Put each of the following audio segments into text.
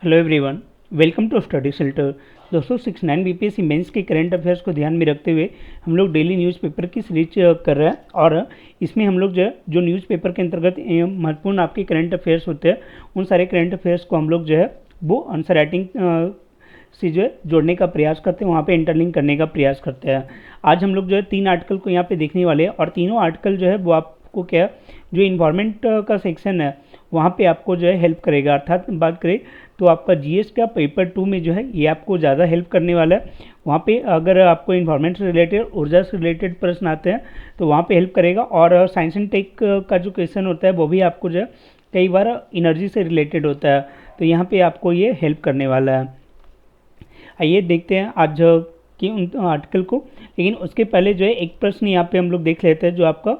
Hello everyone, welcome to study centre. दोस्तों 69 BPSC mains के current affairs को ध्यान में रखते हुए हम लोग डेली न्यूज़पेपर की सीरीज कर रहे हैं और इसमें हम लोग जो न्यूज़पेपर के अंतर्गत महत्वपूर्ण आपके करंट अफेयर्स होते हैं उन सारे करंट अफेयर्स को हम लोग जो है वो आंसर राइटिंग से जो है जोड़ने का प्रयास करते हैं, वहाँ पे इंटरलिंक करने का प्रयास करते हैं। आज हम लोग जो है 3 आर्टिकल को यहाँ पे देखने वाले हैं और तीनों आर्टिकल जो है वो आपको क्या है, जो इन्वायरमेंट का सेक्शन है वहाँ पे आपको जो है हेल्प करेगा। अर्थात बात करें तो आपका जीएस का पेपर 2 में जो है ये आपको ज़्यादा हेल्प करने वाला है। वहाँ पे अगर आपको इन्वायरमेंट से रिलेटेड, ऊर्जा से रिलेटेड प्रश्न आते हैं तो वहाँ पे हेल्प करेगा। और साइंस एंड टेक का जो क्वेश्चन होता है वो भी आपको जो है कई बार एनर्जी से रिलेटेड होता है, तो यहाँ पे आपको ये हेल्प करने वाला है। आइए देखते हैं आज की उन आर्टिकल को, लेकिन उसके पहले जो है एक प्रश्न यहाँ पे हम लोग देख लेते हैं जो आपका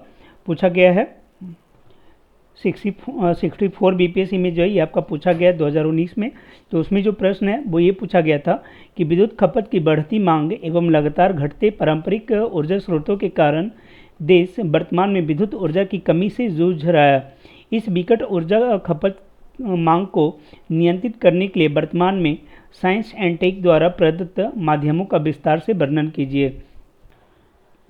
पूछा गया है 64 बीपीएससी में जो है ये आपका पूछा गया है 2019 में। तो उसमें जो प्रश्न है वो ये पूछा गया था कि विद्युत खपत की बढ़ती मांग एवं लगातार घटते पारंपरिक ऊर्जा स्रोतों के कारण देश वर्तमान में विद्युत ऊर्जा की कमी से जूझ रहा है। इस विकट ऊर्जा खपत मांग को नियंत्रित करने के लिए वर्तमान में साइंस एंड टेक द्वारा प्रदत्त माध्यमों का विस्तार से वर्णन कीजिए।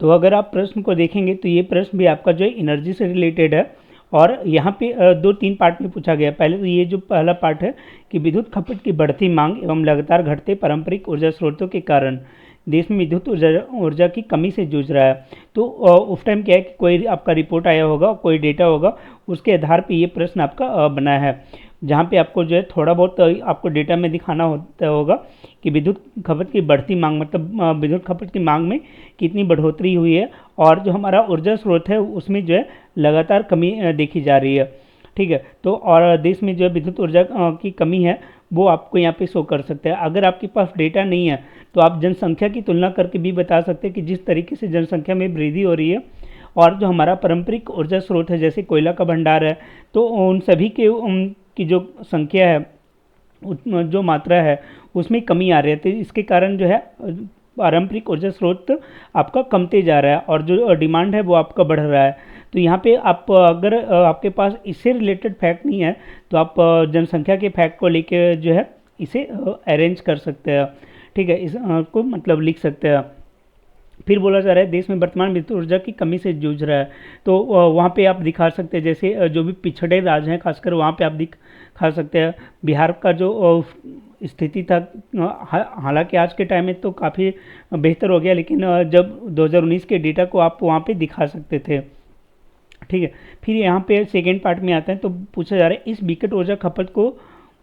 तो अगर आप प्रश्न को देखेंगे तो ये प्रश्न भी आपका जो है एनर्जी से रिलेटेड है और यहाँ पे 2-3 पार्ट में पूछा गया। पहले तो ये जो पहला पार्ट है कि विद्युत खपत की बढ़ती मांग एवं लगातार घटते पारंपरिक ऊर्जा स्रोतों के कारण देश में विद्युत ऊर्जा की कमी से जूझ रहा है। तो उस टाइम क्या है कि कोई आपका रिपोर्ट आया होगा, कोई डेटा होगा, उसके आधार पे ये प्रश्न आपका बना है, जहाँ पे आपको जो है थोड़ा बहुत आपको डेटा में दिखाना होता होगा कि विद्युत खपत की बढ़ती मांग मतलब विद्युत खपत की मांग में कितनी बढ़ोतरी हुई है और जो हमारा ऊर्जा स्रोत है उसमें जो है लगातार कमी देखी जा रही है। ठीक है, तो और देश में जो है विद्युत ऊर्जा की कमी है वो आपको यहाँ पे शो कर सकते हैं। अगर आपके पास डेटा नहीं है तो आप जनसंख्या की तुलना करके भी बता सकते हैं कि जिस तरीके से जनसंख्या में वृद्धि हो रही है और जो हमारा पारंपरिक ऊर्जा स्रोत है जैसे कोयला का भंडार है तो उन सभी के की जो संख्या है, जो मात्रा है उसमें कमी आ रही है। तो इसके कारण जो है पारंपरिक ऊर्जा स्रोत आपका कमते जा रहा है और जो डिमांड है वो आपका बढ़ रहा है। तो यहाँ पे आप अगर आपके पास इससे रिलेटेड फैक्ट नहीं है तो आप जनसंख्या के फैक्ट को लेके जो है इसे अरेंज कर सकते हैं। ठीक है, इस को मतलब लिख सकते हैं। फिर बोला जा रहा है देश में वर्तमान विद्युत ऊर्जा की कमी से जूझ रहा है, तो वहाँ पे आप दिखा सकते हैं जैसे जो भी पिछड़े राज्य हैं खासकर वहाँ पे आप दिखा सकते हैं। बिहार का जो स्थिति था, हालांकि आज के टाइम में तो काफ़ी बेहतर हो गया, लेकिन जब 2019 के डेटा को आप वहाँ पे दिखा सकते थे। ठीक है, फिर यहाँ पे सेकेंड पार्ट में आता है तो पूछा जा रहा है इस विकट ऊर्जा खपत को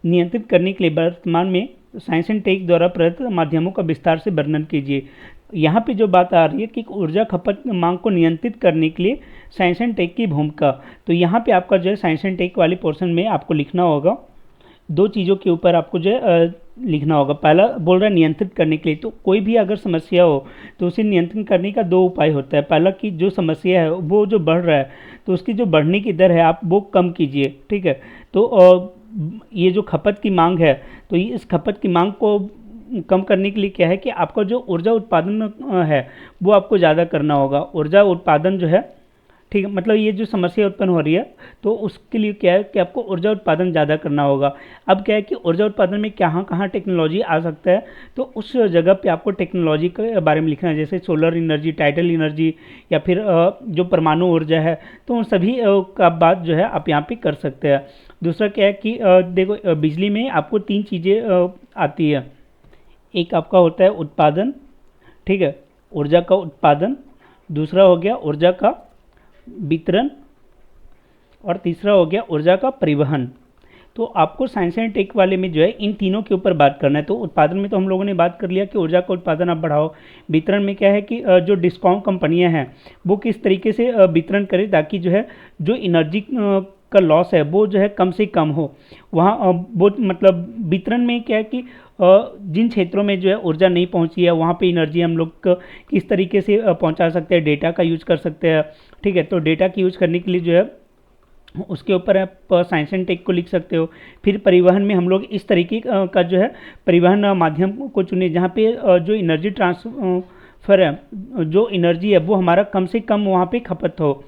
नियंत्रित करने के लिए वर्तमान में साइंस एंड टेक द्वारा प्रदत्त माध्यमों का विस्तार से वर्णन कीजिए। यहाँ पे जो बात आ रही है कि ऊर्जा खपत मांग को नियंत्रित करने के लिए साइंस एंड टेक की भूमिका, तो यहाँ पे आपका जो है साइंस एंड टेक वाले पोर्शन में आपको लिखना होगा 2 चीज़ों के ऊपर आपको जो है लिखना होगा। पहला बोल रहा है नियंत्रित करने के लिए, तो कोई भी अगर समस्या हो तो उसे नियंत्रित करने का 2 उपाय होता है। पहला कि जो समस्या है वो जो बढ़ रहा है तो उसकी जो बढ़ने की दर है आप वो कम कीजिए। ठीक है, तो ये जो खपत की मांग है तो इस खपत की मांग को कम करने के लिए क्या है कि आपका जो ऊर्जा उत्पादन है वो आपको ज़्यादा करना होगा। ऊर्जा उत्पादन जो है, ठीक है, मतलब ये जो समस्या उत्पन्न हो रही है तो उसके लिए क्या है कि आपको ऊर्जा उत्पादन ज़्यादा करना होगा। अब क्या है कि ऊर्जा उत्पादन में कहाँ कहाँ टेक्नोलॉजी आ सकता है तो उस जगह पे आपको टेक्नोलॉजी के बारे में लिखना है, जैसे सोलर एनर्जी, टाइडल एनर्जी या फिर जो परमाणु ऊर्जा है, तो उन सभी का बात जो है आप यहाँ पे कर सकते हैं। दूसरा क्या है कि देखो बिजली में आपको 3 चीज़ें आती है। एक आपका होता है उत्पादन, ठीक है, ऊर्जा का उत्पादन, दूसरा हो गया ऊर्जा का वितरण और तीसरा हो गया ऊर्जा का परिवहन। तो आपको साइंस एंड टेक वाले में जो है इन तीनों के ऊपर बात करना है। तो उत्पादन में तो हम लोगों ने बात कर लिया कि ऊर्जा का उत्पादन आप बढ़ाओ। वितरण में क्या है कि जो डिस्कॉम कंपनियां हैं वो किस तरीके से वितरण करें ताकि जो है जो एनर्जी का लॉस है वो जो है कम से कम हो। वहाँ वो मतलब वितरण में क्या है कि जिन क्षेत्रों में जो है ऊर्जा नहीं पहुंची है वहाँ पे एनर्जी हम लोग किस तरीके से पहुंचा सकते हैं, डेटा का यूज कर सकते हैं। ठीक है, तो डेटा की यूज करने के लिए जो है उसके ऊपर आप साइंस एंड टेक को लिख सकते हो। फिर परिवहन में हम लोग इस तरीके का जो है परिवहन माध्यम को चुने जहाँ पे जो एनर्जी ट्रांसफर है, जो एनर्जी है वो हमारा कम से कम वहाँ पे खपत हो,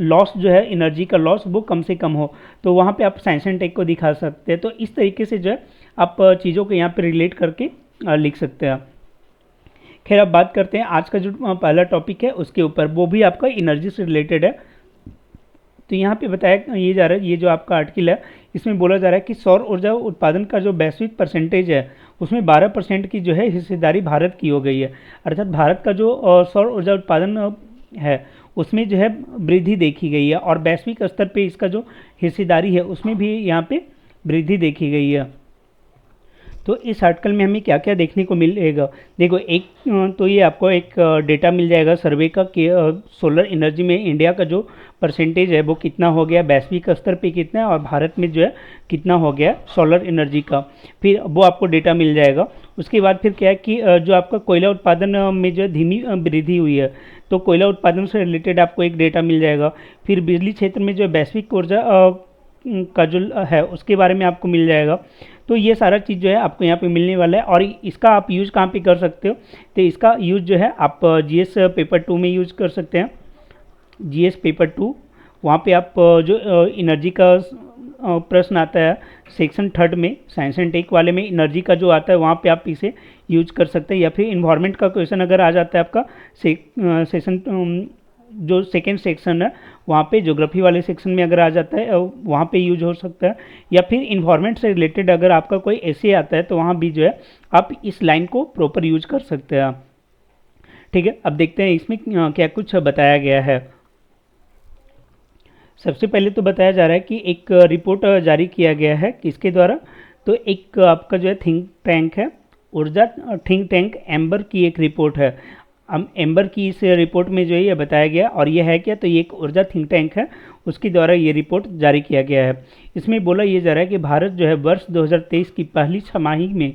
लॉस जो है एनर्जी का लॉस वो कम से कम हो, तो वहाँ पे आप साइंस एंड टेक को दिखा सकते हैं। तो इस तरीके से जो है आप चीज़ों को यहाँ पे रिलेट करके लिख सकते हैं। खैर अब बात करते हैं आज का जो पहला टॉपिक है उसके ऊपर, वो भी आपका एनर्जी से रिलेटेड है। तो यहाँ पे बताया ये जा रहा है, ये जो आपका आर्टिकल है इसमें बोला जा रहा है कि सौर ऊर्जा उत्पादन का जो वैश्विक परसेंटेज है उसमें 12% की जो है हिस्सेदारी भारत की हो गई है। अर्थात भारत का जो सौर ऊर्जा उत्पादन है उसमें जो है वृद्धि देखी गई है, और वैश्विक स्तर पे इसका जो हिस्सेदारी है उसमें भी यहाँ पे वृद्धि देखी गई है। तो इस आर्टिकल में हमें क्या क्या देखने को मिलेगा, देखो एक तो ये आपको एक डेटा मिल जाएगा सर्वे का कि सोलर एनर्जी में इंडिया का जो परसेंटेज है वो कितना हो गया, वैश्विक स्तर पे कितना है, और भारत में जो है कितना हो गया सोलर एनर्जी का, फिर वो आपको डेटा मिल जाएगा। उसके बाद फिर क्या है कि जो आपका कोयला उत्पादन में जो धीमी वृद्धि हुई है तो कोयला उत्पादन से रिलेटेड आपको एक डेटा मिल जाएगा। फिर बिजली क्षेत्र में जो वैश्विक ऊर्जा का जो है उसके बारे में आपको मिल जाएगा। तो ये सारा चीज़ जो है आपको यहाँ पे मिलने वाला है, और इसका आप यूज़ कहाँ पे कर सकते हो, तो इसका यूज़ जो है आप जीएस पेपर 2 में यूज़ कर सकते हैं। जीएस पेपर 2 वहाँ पे आप जो एनर्जी का प्रश्न आता है सेक्शन 3 में, साइंस एंड टेक वाले में एनर्जी का जो आता है वहाँ पे आप इसे यूज कर सकते हैं। या फिर इन्वायरमेंट का क्वेश्चन अगर आ जाता है आपका सेक्शन जो सेकेंड सेक्शन है वहाँ पे ज्योग्राफी वाले सेक्शन में अगर आ जाता है वहाँ पे यूज हो सकता है। या फिर इन्वायरमेंट से रिलेटेड अगर आपका कोई ऐसे आता है तो वहाँ भी जो है आप इस लाइन को प्रॉपर यूज कर सकते हैं। ठीक है, अब देखते हैं इसमें क्या कुछ बताया गया है। सबसे पहले तो बताया जा रहा है कि एक रिपोर्ट जारी किया गया है किसके द्वारा, तो एक आपका जो है थिंक टैंक है, ऊर्जा थिंक टैंक एम्बर की एक रिपोर्ट है। एम्बर की इस रिपोर्ट में जो है ये बताया गया, और ये है क्या, तो ये एक ऊर्जा थिंक टैंक है उसके द्वारा ये रिपोर्ट जारी किया गया है। इसमें बोला ये जा रहा है कि भारत जो है वर्ष 2023 की पहली छमाही में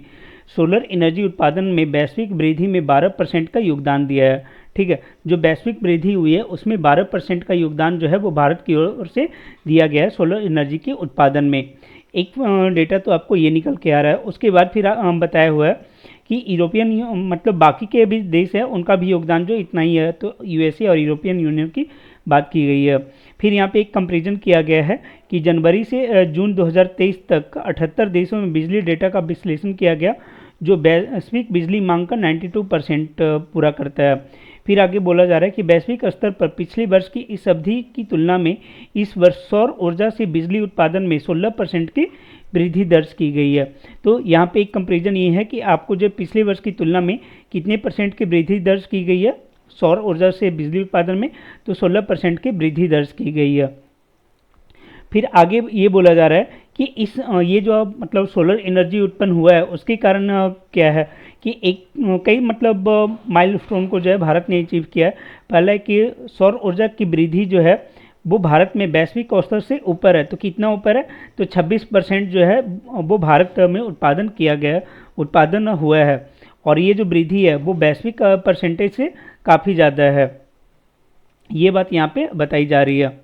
सोलर एनर्जी उत्पादन में वैश्विक वृद्धि में 12% का योगदान दिया है। ठीक है, जो वैश्विक वृद्धि हुई है उसमें 12% का योगदान जो है वो भारत की ओर से दिया गया है सोलर एनर्जी के उत्पादन में। एक डेटा तो आपको ये निकल के आ रहा है। उसके बाद फिर बताया हुआ है कि यूरोपियन मतलब बाकी के भी देश है उनका भी योगदान जो इतना ही है, तो यूएसए और यूरोपियन यूनियन की बात की गई है। फिर यहाँ पे एक कंपैरिजन किया गया है कि जनवरी से जून 2023 तक 78 देशों में बिजली डेटा का विश्लेषण किया गया जो वैश्विक बिजली मांग का 92% पूरा करता है। फिर आगे बोला जा रहा है कि वैश्विक स्तर पर पिछले वर्ष की इस अवधि की तुलना में इस वर्ष सौर ऊर्जा से बिजली उत्पादन में 16% की वृद्धि दर्ज की गई है। तो यहाँ पे एक कंपैरिजन ये है कि आपको जो पिछले वर्ष की तुलना में कितने % की वृद्धि दर्ज की गई है सौर ऊर्जा से बिजली उत्पादन में, तो 16% की वृद्धि दर्ज की गई है। फिर आगे ये बोला जा रहा है कि इस ये जो मतलब सोलर एनर्जी उत्पन्न हुआ है उसके कारण क्या है कि एक कई मतलब माइलस्टोन को जो है भारत ने अचीव किया है। पहला है कि सौर ऊर्जा की वृद्धि जो है वो भारत में वैश्विक औसत से ऊपर है। तो कितना ऊपर है, तो 26% जो है वो भारत में उत्पादन किया गया, उत्पादन हुआ है, और ये जो वृद्धि है वो वैश्विक परसेंटेज से काफ़ी ज़्यादा है। ये बात यहाँ पे बताई जा रही है।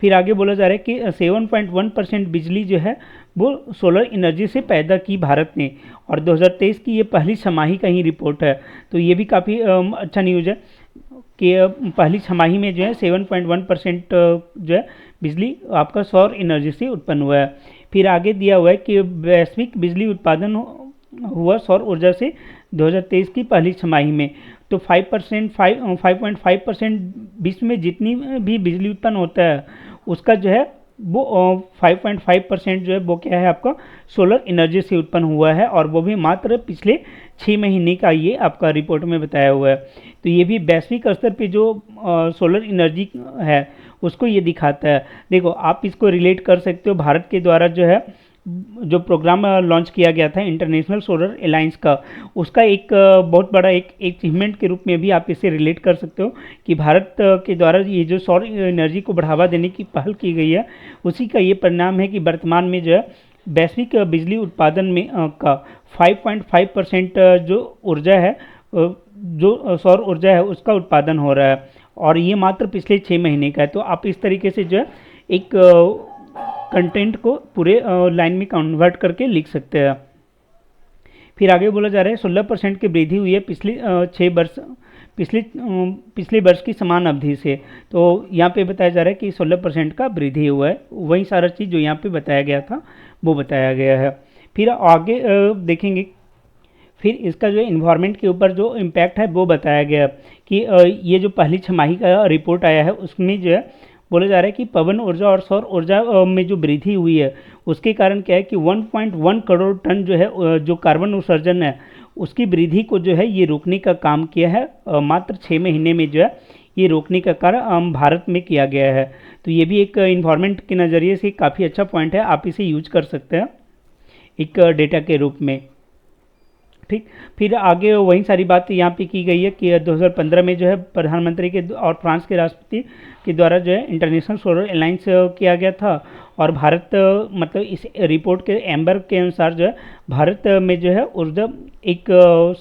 फिर आगे बोला जा रहा है कि 7.1% बिजली जो है वो सोलर एनर्जी से पैदा की भारत ने, और 2023 की ये पहली छमाही का ही रिपोर्ट है। तो ये भी काफ़ी अच्छा न्यूज़ है कि पहली छमाही में जो है 7.1% जो है बिजली आपका सौर एनर्जी से उत्पन्न हुआ है। फिर आगे दिया हुआ है कि वैश्विक बिजली उत्पादन हुआ सौर ऊर्जा से 2023 की पहली छमाही में, तो 5.5% विश्व में जितनी भी बिजली उत्पन्न होता है उसका जो है वो 5.5% जो है वो क्या है आपका सोलर एनर्जी से उत्पन्न हुआ है, और वो भी मात्र पिछले 6 महीने का ये आपका रिपोर्ट में बताया हुआ है। तो ये भी वैश्विक स्तर पे जो सोलर एनर्जी है उसको ये दिखाता है। देखो आप इसको रिलेट कर सकते हो, भारत के द्वारा जो है जो प्रोग्राम लॉन्च किया गया था इंटरनेशनल सोलर अलायंस का, उसका एक बहुत बड़ा एक अचीवमेंट के रूप में भी आप इसे रिलेट कर सकते हो कि भारत के द्वारा ये जो सौर एनर्जी को बढ़ावा देने की पहल की गई है उसी का ये परिणाम है कि वर्तमान में जो है वैश्विक बिजली उत्पादन में का 5.5% जो ऊर्जा है जो सौर ऊर्जा है उसका उत्पादन हो रहा है, और ये मात्र पिछले 6 महीने का है। तो आप इस तरीके से जो है एक कंटेंट को पूरे लाइन में कन्वर्ट करके लिख सकते हैं। फिर आगे बोला जा रहा है 16% की वृद्धि हुई है पिछले वर्ष की समान अवधि से। तो यहाँ पे बताया जा रहा है कि 16% का वृद्धि हुआ है, वही सारा चीज़ जो यहाँ पे बताया गया था वो बताया गया है। फिर आगे देखेंगे, फिर इसका जो इन्वायरमेंट के ऊपर जो इम्पैक्ट है वो बताया गया कि ये जो पहली छमाही का रिपोर्ट आया है उसमें जो है बोला जा रहा है कि पवन ऊर्जा और सौर ऊर्जा में जो वृद्धि हुई है उसके कारण क्या है कि 1.1 करोड़ टन जो है जो कार्बन उत्सर्जन है उसकी वृद्धि को जो है ये रोकने का काम किया है। मात्र 6 महीने में जो है ये रोकने का कार्य भारत में किया गया है। तो ये भी एक इन्वायरमेंट के नज़रिए से काफ़ी अच्छा पॉइंट है, आप इसे यूज कर सकते हैं एक डेटा के रूप में। ठीक, फिर आगे वही सारी बात यहाँ पे की गई है कि 2015 में जो है प्रधानमंत्री के और फ्रांस के राष्ट्रपति के द्वारा जो है इंटरनेशनल सोलर अलायंस किया गया था और भारत मतलब इस रिपोर्ट के एम्बर के अनुसार जो है भारत में जो है ऊर्जा एक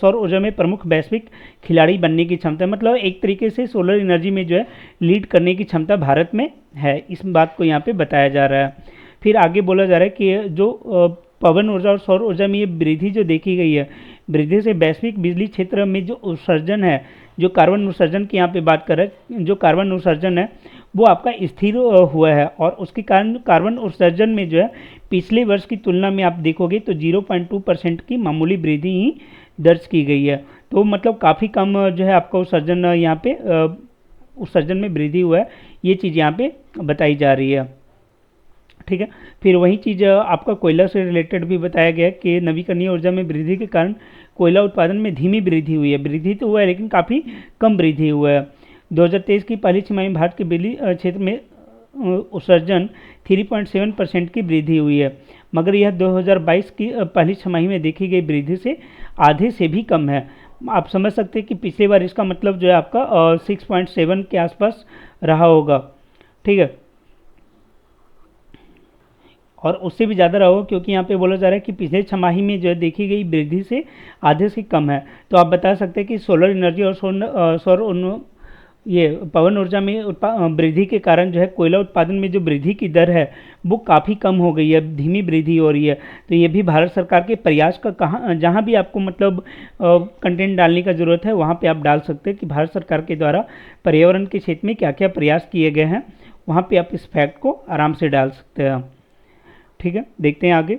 सौर ऊर्जा में प्रमुख वैश्विक खिलाड़ी बनने की क्षमता, मतलब एक तरीके से सोलर एनर्जी में जो है लीड करने की क्षमता भारत में है, इस बात को यहाँ पे बताया जा रहा है। फिर आगे बोला जा रहा है कि जो पवन ऊर्जा और सौर ऊर्जा में ये वृद्धि जो देखी गई है, वृद्धि से वैश्विक बिजली क्षेत्र में जो उत्सर्जन है, जो कार्बन उत्सर्जन की यहाँ पे बात कर रहे हैं, जो कार्बन उत्सर्जन है वो आपका स्थिर हुआ है और उसके कारण कार्बन उत्सर्जन में जो है पिछले वर्ष की तुलना में आप देखोगे तो 0.2% की मामूली वृद्धि ही दर्ज की गई है। तो मतलब काफ़ी कम जो है आपका उत्सर्जन यहाँ पे उत्सर्जन में वृद्धि हुआ है, ये चीज़ यहाँ पे बताई जा रही है। ठीक है, फिर वही चीज़ आपका कोयला से रिलेटेड भी बताया गया कि नवीकरणीय ऊर्जा में वृद्धि के कारण कोयला उत्पादन में धीमी वृद्धि हुई है। वृद्धि तो हुआ है लेकिन काफ़ी कम वृद्धि हुआ है। 2023 की पहली छमाही में भारत के बिजली क्षेत्र में उत्सर्जन 3.7% की वृद्धि हुई है, मगर यह 2022 की पहली छमाही में देखी गई वृद्धि से आधे से भी कम है। आप समझ सकते हैं कि पिछले बार इसका मतलब जो है आपका 6.7 के आसपास रहा होगा। ठीक है, और उससे भी ज़्यादा रहा होगा क्योंकि यहाँ पे बोला जा रहा है कि पिछले छमाही में जो है देखी गई वृद्धि से आधे से कम है। तो आप बता सकते हैं कि सोलर एनर्जी और सौर ये पवन ऊर्जा में वृद्धि के कारण जो है कोयला उत्पादन में जो वृद्धि की दर है वो काफ़ी कम हो गई है, धीमी वृद्धि हो रही है। तो ये भी भारत सरकार के प्रयास का कहाँ जहाँ भी आपको मतलब कंटेंट डालने का ज़रूरत है वहाँ पे आप डाल सकते हैं कि भारत सरकार के द्वारा पर्यावरण के क्षेत्र में क्या क्या प्रयास किए गए हैं, वहाँ पर आप इस फैक्ट को आराम से डाल सकते हैं। ठीक है, देखते हैं आगे।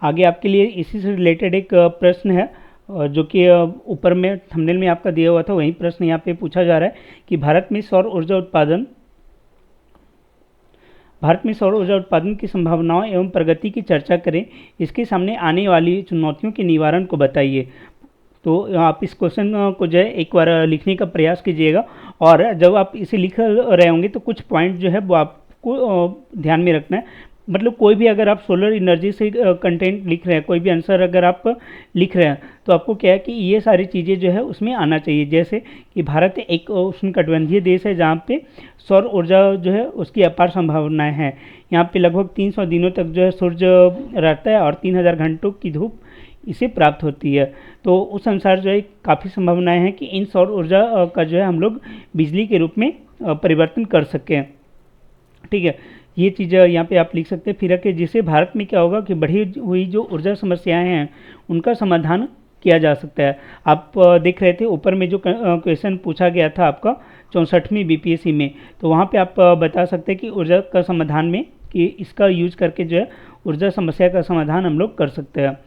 आगे आपके लिए इसी से रिलेटेड एक प्रश्न है जो कि ऊपर में थंबनेल में आपका दिया हुआ था, वही प्रश्न यहाँ पे पूछा जा रहा है कि भारत में सौर ऊर्जा उत्पादन की संभावनाओं एवं प्रगति की चर्चा करें, इसके सामने आने वाली चुनौतियों के निवारण को बताइए। तो आप इस क्वेश्चन को जो है एक बार लिखने का प्रयास कीजिएगा और जब आप इसे लिख रहे होंगे तो कुछ पॉइंट जो है वो आपको ध्यान में रखना है। मतलब कोई भी अगर आप सोलर एनर्जी से कंटेंट लिख रहे हैं, कोई भी आंसर अगर आप लिख रहे हैं तो आपको क्या है कि ये सारी चीज़ें जो है उसमें आना चाहिए। जैसे कि भारत एक उष्णकटिबंधीय देश है जहाँ पे सौर ऊर्जा जो है उसकी अपार संभावनाएं हैं। यहाँ पे लगभग 300 दिनों तक जो है सूर्य रहता है और 3000 घंटों की धूप इसे प्राप्त होती है। तो उस अनुसार जो है काफ़ी संभावनाएं हैं कि इन सौर ऊर्जा का जो है हम लोग बिजली के रूप में परिवर्तन कर सकें। ठीक है, ये चीज़ यहाँ पे आप लिख सकते हैं। फिर कि जिससे भारत में क्या होगा कि बढ़ी हुई जो ऊर्जा समस्याएं हैं उनका समाधान किया जा सकता है। आप देख रहे थे ऊपर में जो क्वेश्चन पूछा गया था आपका 64वीं बीपीएससी में, तो वहाँ पे आप बता सकते हैं कि ऊर्जा का समाधान में कि इसका यूज करके जो है ऊर्जा समस्या का समाधान हम लोग कर सकते हैं।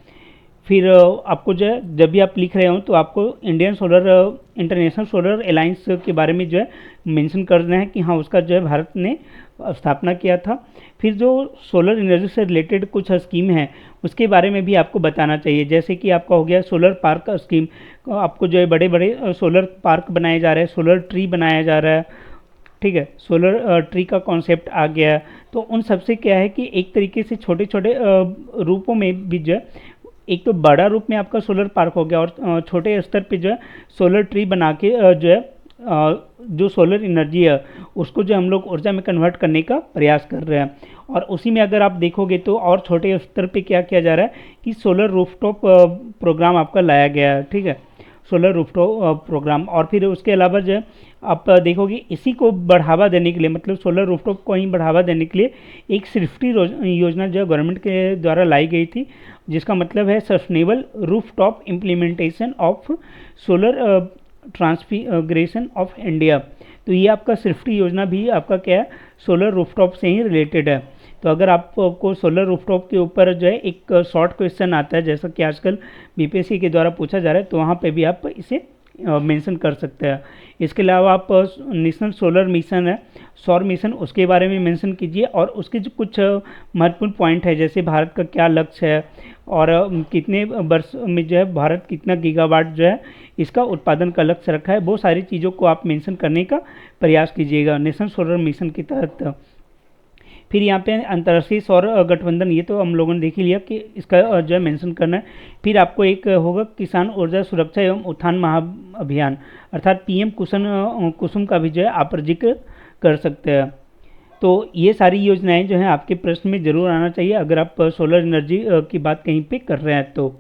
फिर आपको जो है जब भी आप लिख रहे हो तो आपको इंटरनेशनल सोलर अलायंस के बारे में जो है मेंशन करना है कि हाँ उसका जो है भारत ने स्थापना किया था। फिर जो सोलर एनर्जी से रिलेटेड कुछ स्कीम है उसके बारे में भी आपको बताना चाहिए। जैसे कि आपका हो गया सोलर पार्क स्कीम, आपको जो है बड़े बड़े सोलर पार्क बनाए जा रहे हैं, सोलर ट्री बनाया जा रहा है। ठीक है, सोलर ट्री का कॉन्सेप्ट आ गया। तो उन सबसे क्या है कि एक तरीके से छोटे छोटे रूपों में भी जो है एक तो बड़ा रूप में आपका सोलर पार्क हो गया और छोटे स्तर पे जो है सोलर ट्री बना के जो है जो सोलर एनर्जी है उसको जो हम लोग ऊर्जा में कन्वर्ट करने का प्रयास कर रहे हैं। और उसी में अगर आप देखोगे तो और छोटे स्तर पे क्या किया जा रहा है कि सोलर रूफटॉप प्रोग्राम आपका लाया गया है। ठीक है, सोलर रूफटॉप प्रोग्राम। और फिर उसके अलावा जो है आप देखोगे इसी को बढ़ावा देने के लिए, मतलब सोलर रूफटॉप को ही बढ़ावा देने के लिए एक सृष्टि योजना जो है गवर्नमेंट के द्वारा लाई गई थी, जिसका मतलब है sustainable rooftop implementation of solar transfiguration of India. तो ये आपका सृष्टि योजना भी आपका क्या है, सोलर रूफटॉप से ही रिलेटेड है। तो अगर आपको सोलर रूफटॉप के ऊपर जो है एक शॉर्ट क्वेश्चन आता है, जैसा कि आजकल बीपीएससी के द्वारा पूछा जा रहा है, तो वहाँ पे भी आप इसे मेंशन कर सकते हैं। इसके अलावा आप नेशनल सोलर मिशन है, सौर मिशन, उसके बारे में मेंशन कीजिए और उसके जो कुछ महत्वपूर्ण पॉइंट है, जैसे भारत का क्या लक्ष्य है और कितने वर्ष में जो है भारत कितना गीगावाट जो है इसका उत्पादन का लक्ष्य रखा है, वो सारी चीज़ों को आप मेंशन करने का प्रयास कीजिएगा नेशनल सोलर मिशन के तहत। फिर यहाँ पे अंतर्राष्ट्रीय सौर गठबंधन, ये तो हम लोगों ने देख ही लिया कि इसका जो है मेंशन करना है। फिर आपको एक होगा किसान ऊर्जा सुरक्षा एवं उत्थान महाअभियान, अर्थात पीएम कुसुम का भी जो है आप जिक्र कर सकते हैं। तो ये सारी योजनाएं जो हैं आपके प्रश्न में ज़रूर आना चाहिए अगर आप सोलर एनर्जी की बात कहीं पे कर रहे हैं तो।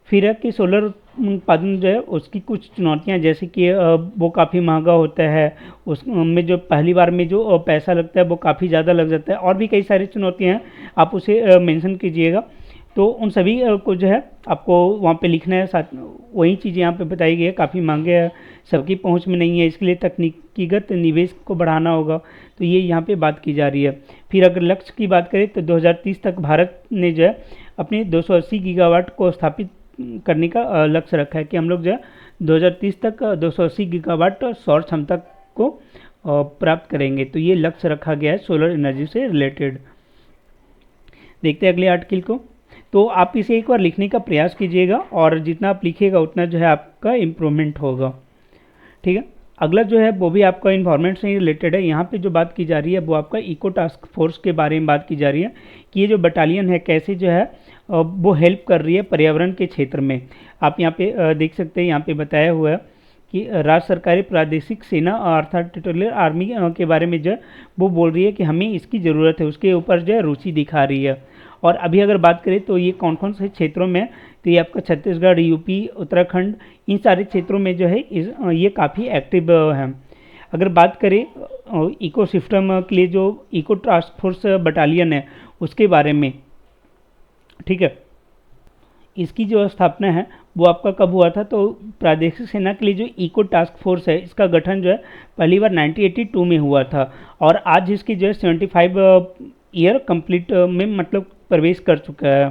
फिर है कि सोलर उत्पादन जो है उसकी कुछ चुनौतियां, जैसे कि वो काफ़ी महंगा होता है, उसमें जो पहली बार में जो पैसा लगता है वो काफ़ी ज़्यादा लग जाता है, और भी कई सारी चुनौतियां हैं, आप उसे मेंशन कीजिएगा। तो उन सभी को जो है आपको वहाँ पे लिखना है। साथ वही चीज़ें यहाँ पे बताई गई है, काफ़ी महंगे है, सबकी पहुँच में नहीं है, इसके लिए तकनीकीगत निवेश को बढ़ाना होगा, तो ये यहाँ पे बात की जा रही है। फिर अगर लक्ष्य की बात करें तो 2030 तक भारत ने जो है अपने 280 गीगावाट को स्थापित करने का लक्ष्य रखा है, कि हम लोग जो है 2030 तक 280 गीगावाट सौर क्षमता को प्राप्त करेंगे। तो ये लक्ष्य रखा गया है सोलर एनर्जी से रिलेटेड। देखते हैं अगले आर्टिकल को। तो आप इसे एक बार लिखने का प्रयास कीजिएगा और जितना आप लिखिएगा उतना जो है आपका इम्प्रूवमेंट होगा। ठीक है, अगला जो है वो भी आपका इन्वायरमेंट से रिलेटेड है। यहाँ पे जो बात की जा रही है वो आपका इको टास्क फोर्स के बारे में बात की जा रही है, कि ये जो बटालियन है कैसे जो है वो हेल्प कर रही है पर्यावरण के क्षेत्र में। आप यहाँ पे देख सकते हैं, यहाँ पे बताया हुआ है कि राज्य सरकारी प्रादेशिक सेना अर्थात टेरिटोरियल आर्मी के बारे में जो है वो बोल रही है कि हमें इसकी ज़रूरत है, उसके ऊपर जो है रुचि दिखा रही है। और अभी अगर बात करें तो ये कौन कौन से क्षेत्रों में, तो ये आपका छत्तीसगढ़, यूपी, उत्तराखंड, इन सारे क्षेत्रों में जो है ये काफ़ी एक्टिव है। अगर बात करें इकोसिस्टम के लिए जो इको टास्क फोर्स बटालियन है उसके बारे में, ठीक है, इसकी जो स्थापना है वो आपका कब हुआ था, तो प्रादेशिक सेना के लिए जो इको टास्क फोर्स है इसका गठन जो है पहली बार 1982 में हुआ था, और आज इसकी जो है 75 ईयर कंप्लीट में मतलब प्रवेश कर चुका है।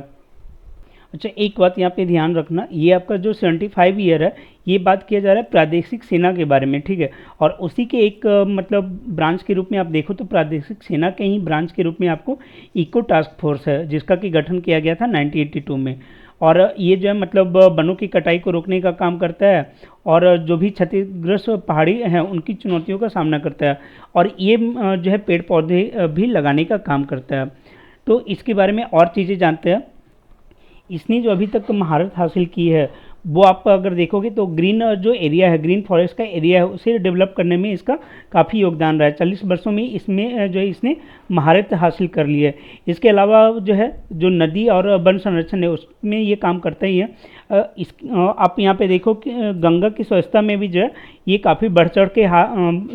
अच्छा, एक बात यहाँ पे ध्यान रखना, ये आपका जो 75 ईयर है ये बात किया जा रहा है प्रादेशिक सेना के बारे में, ठीक है, और उसी के एक मतलब ब्रांच के रूप में आप देखो तो प्रादेशिक सेना के ही ब्रांच के रूप में आपको इको टास्क फोर्स है, जिसका कि गठन किया गया था 1982 में। और ये जो है मतलब वनों की कटाई को रोकने का काम करता है, और जो भी क्षतिग्रस्त पहाड़ी हैं उनकी चुनौतियों का सामना करता है, और ये जो है पेड़ पौधे भी लगाने का काम करता है। तो इसके बारे में और चीज़ें जानते हैं। इसने जो अभी तक महारत हासिल की है वो आप अगर देखोगे तो ग्रीन जो एरिया है, ग्रीन फॉरेस्ट का एरिया है, उसे डेवलप करने में इसका काफ़ी योगदान रहा है। 40 वर्षों में इसमें जो है इसने महारत हासिल कर ली है। इसके अलावा जो है जो नदी और वन संरक्षण है उसमें ये काम करता ही है। आप यहाँ पे देखो कि गंगा की स्वच्छता में भी जो है ये काफ़ी बढ़ चढ़ के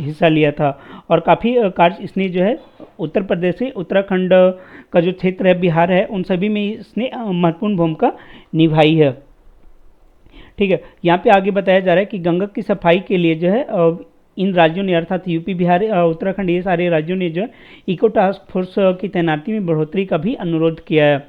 हिस्सा लिया था, और काफ़ी कार्य इसने जो है उत्तर प्रदेश से उत्तराखंड का जो क्षेत्र है, बिहार है, उन सभी में इसने महत्वपूर्ण भूमिका निभाई है। ठीक है, यहाँ पे आगे बताया जा रहा है कि गंगा की सफाई के लिए जो है इन राज्यों ने अर्थात यूपी, बिहार, उत्तराखंड, ये सारे राज्यों ने जो है इको टास्क फोर्स की तैनाती में बढ़ोतरी का भी अनुरोध किया है।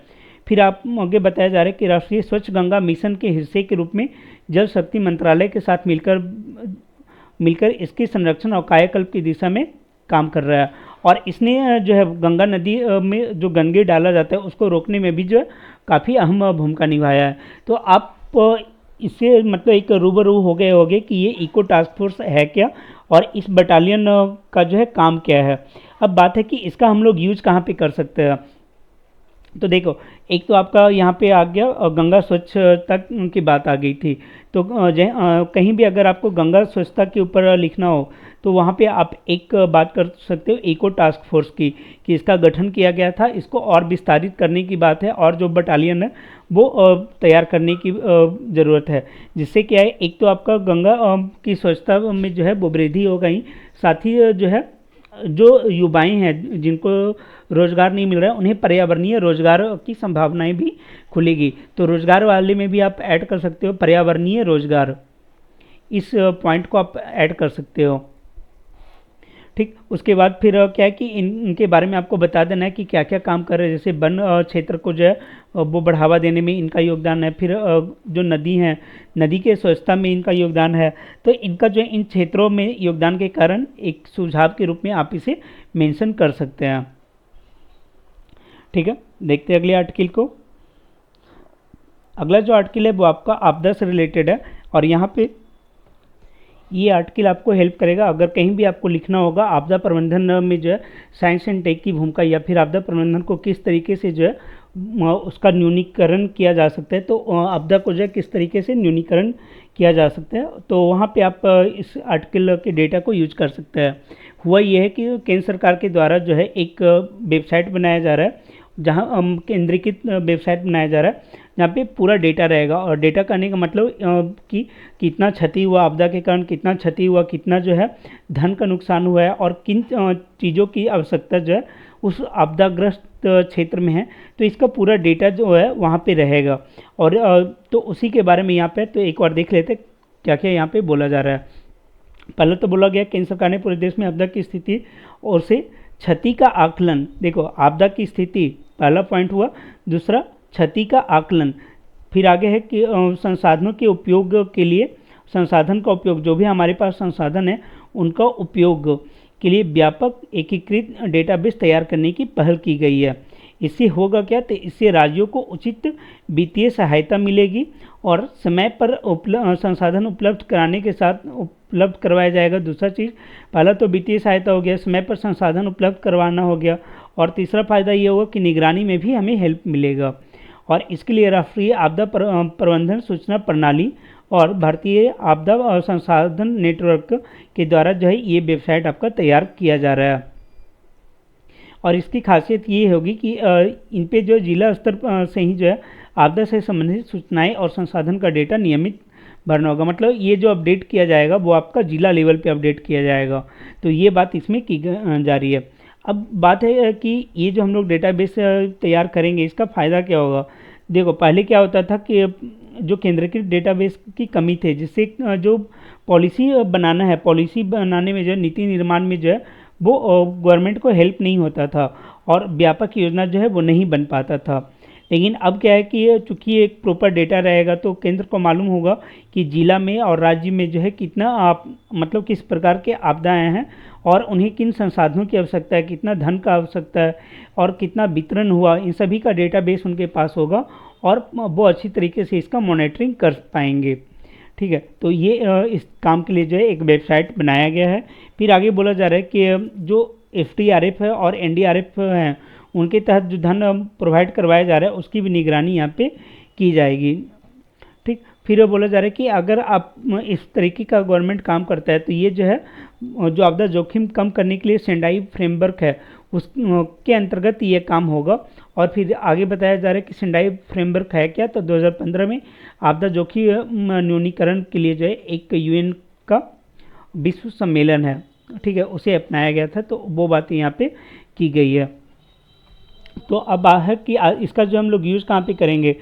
फिर आप आगे बताया जा रहा है कि राष्ट्रीय स्वच्छ गंगा मिशन के हिस्से के रूप में जल शक्ति मंत्रालय के साथ मिलकर इसके संरक्षण और कायाकल्प की दिशा में काम कर रहा है, और इसने जो है गंगा नदी में जो गंदगी डाला जाता है उसको रोकने में भी जो है काफ़ी अहम भूमिका निभाया है। तो आप इससे मतलब एक रूबरू हो गए होंगे कि ये इको टास्क फोर्स है क्या और इस बटालियन का जो है काम क्या है। अब बात है कि इसका हम लोग यूज कहाँ पे कर सकते हैं। तो देखो, एक तो आपका यहाँ पे आ गया गंगा स्वच्छता की बात आ गई थी, तो कहीं भी अगर आपको गंगा स्वच्छता के ऊपर लिखना हो तो वहाँ पे आप एक बात कर सकते हो इको टास्क फोर्स की, कि इसका गठन किया गया था, इसको और विस्तारित करने की बात है, और जो बटालियन है वो तैयार करने की ज़रूरत है, जिससे क्या है, एक तो आपका गंगा की स्वच्छता में जो है वो वृद्धि हो गई, साथ ही जो है जो युवाएं हैं जिनको रोज़गार नहीं मिल रहा है उन्हें पर्यावरणीय रोज़गार की संभावनाएं भी खुलेगी। तो रोज़गार वाले में भी आप ऐड कर सकते हो पर्यावरणीय रोज़गार, इस पॉइंट को आप ऐड कर सकते हो। ठीक, उसके बाद फिर क्या है कि इनके बारे में आपको बता देना है कि क्या क्या काम कर रहे हैं। जैसे वन क्षेत्र को जो है वो बढ़ावा देने में इनका योगदान है, फिर जो नदी है, नदी के स्वच्छता में इनका योगदान है। तो इनका जो है इन क्षेत्रों में योगदान के कारण एक सुझाव के रूप में आप इसे मेंशन कर सकते हैं। ठीक है, देखते हैं अगले आर्टिकल को। अगला जो आर्टिकल है वो आपका आपदा से रिलेटेड है, और यहाँ पे ये आर्टिकल आपको हेल्प करेगा अगर कहीं भी आपको लिखना होगा आपदा प्रबंधन में जो है साइंस एंड टेक की भूमिका, या फिर आपदा प्रबंधन को किस तरीके से जो है उसका न्यूनीकरण किया जा सकता है, तो आपदा को जो है किस तरीके से न्यूनीकरण किया जा सकता है, तो वहाँ पे आप इस आर्टिकल के डेटा को यूज कर सकते हैं। हुआ ये है कि केंद्र सरकार के द्वारा जो है एक वेबसाइट बनाया जा रहा है, जहाँ केंद्रीकृत वेबसाइट बनाया जा रहा है, जहाँ पे पूरा डेटा रहेगा। और डेटा करने का मतलब कि कितना क्षति हुआ आपदा के कारण, कितना क्षति हुआ, कितना जो है धन का नुकसान हुआ है, और किन चीज़ों की आवश्यकता जो है उस आपदाग्रस्त क्षेत्र में है, तो इसका पूरा डेटा जो है वहाँ पे रहेगा। और तो उसी के बारे में यहाँ पे तो एक बार देख लेते क्या क्या यहाँ पे बोला जा रहा है। पहले तो बोला गया केंद्र सरकार ने पूरे देश में आपदा की स्थिति और से क्षति का आकलन, देखो आपदा की स्थिति पहला पॉइंट हुआ, दूसरा क्षति का आकलन, फिर आगे है कि संसाधनों के उपयोग के लिए, संसाधन का उपयोग, जो भी हमारे पास संसाधन है उनका उपयोग के लिए व्यापक एकीकृत डेटाबेस तैयार करने की पहल की गई है। इससे होगा क्या, तो इससे राज्यों को उचित वित्तीय सहायता मिलेगी और समय पर संसाधन उपलब्ध कराने के साथ उपलब्ध करवाया जाएगा। दूसरा चीज़, पहला तो वित्तीय सहायता हो गया, समय पर संसाधन उपलब्ध करवाना हो गया, और तीसरा फायदा ये होगा कि निगरानी में भी हमें हेल्प मिलेगा। और इसके लिए राष्ट्रीय आपदा प्रबंधन सूचना प्रणाली और भारतीय आपदा संसाधन नेटवर्क के द्वारा जो है ये वेबसाइट आपका तैयार किया जा रहा है। और इसकी खासियत ये होगी कि इन पे जो जिला स्तर से ही जो है आपदा से संबंधित सूचनाएं और संसाधन का डेटा नियमित भरना होगा। मतलब ये जो अपडेट किया जाएगा वो आपका जिला लेवल पे अपडेट किया जाएगा, तो ये बात इसमें की जा रही है। अब बात है कि ये जो हम लोग डेटाबेस तैयार करेंगे इसका फ़ायदा क्या होगा। देखो पहले क्या होता था कि जो केंद्रीकृत डेटाबेस की कमी थी, जिससे जो पॉलिसी बनाना है, पॉलिसी बनाने में जो है, नीति निर्माण में जो है वो गवर्नमेंट को हेल्प नहीं होता था और व्यापक योजना जो है वो नहीं बन पाता था। लेकिन अब क्या है कि चूँकि एक प्रॉपर डेटा रहेगा तो केंद्र को मालूम होगा कि जिला में और राज्य में जो है कितना मतलब किस प्रकार के आपदाएं हैं और उन्हें किन संसाधनों की आवश्यकता है, कितना धन का आवश्यकता है और कितना वितरण हुआ, इन सभी का डेटाबेस उनके पास होगा और वो अच्छी तरीके से इसका मॉनिटरिंग कर पाएंगे। ठीक है, तो ये इस काम के लिए जो है एक वेबसाइट बनाया गया है। फिर आगे बोला जा रहा है कि जो FDRF है और NDRF हैं उनके तहत जो धन प्रोवाइड करवाया जा रहा है उसकी भी निगरानी यहाँ पे की जाएगी। ठीक, फिर बोला जा रहा है कि अगर आप इस तरीके का गवर्नमेंट काम करता है तो ये जो है जो आपदा जोखिम कम करने के लिए सेंडाई फ्रेमवर्क है उसके अंतर्गत ये काम होगा। और फिर आगे बताया जा रहा है कि सेंडाई फ्रेमवर्क है क्या, तो 2015 में आपदा जोखिम न्यूनीकरण के लिए जो है एक UN का विश्व सम्मेलन है, ठीक है, उसे अपनाया गया था, तो वो बातें यहाँ पे की गई है। तो अब है कि इसका जो हम लोग यूज़ कहाँ पे करेंगे,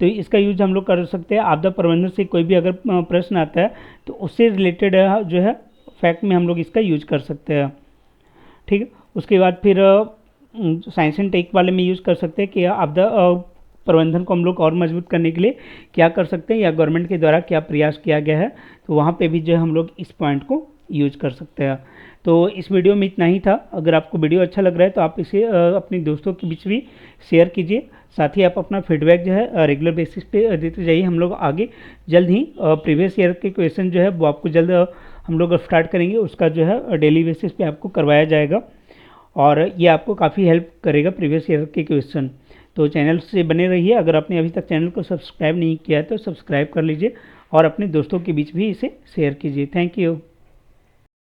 तो इसका यूज हम लोग कर सकते हैं आपदा प्रबंधन से कोई भी अगर प्रश्न आता है तो उससे रिलेटेड जो है फैक्ट में हम लोग इसका यूज कर सकते हैं। ठीक है, उसके बाद फिर साइंस एंड टेक वाले में यूज़ कर सकते हैं कि आपदा प्रबंधन को हम लोग और मजबूत करने के लिए क्या कर सकते हैं या गवर्नमेंट के द्वारा क्या प्रयास किया गया है, तो वहाँ पे भी जो है हम लोग इस पॉइंट को यूज कर सकते हैं। तो इस वीडियो में इतना ही था। अगर आपको वीडियो अच्छा लग रहा है तो आप इसे अपने दोस्तों के बीच भी शेयर कीजिए। साथ ही आप अपना फीडबैक जो है रेगुलर बेसिस पे देते जाइए। हम लोग आगे जल्द ही प्रीवियस ईयर के क्वेश्चन जो है वो आपको जल्द हम लोग स्टार्ट करेंगे, उसका जो है डेली बेसिस पे आपको करवाया जाएगा और ये आपको काफ़ी हेल्प करेगा प्रीवियस ईयर के क्वेश्चन। तो चैनल से बने रहिए। अगर आपने अभी तक चैनल को सब्सक्राइब नहीं किया है तो सब्सक्राइब कर लीजिए और अपने दोस्तों के बीच भी इसे शेयर कीजिए। Thank you.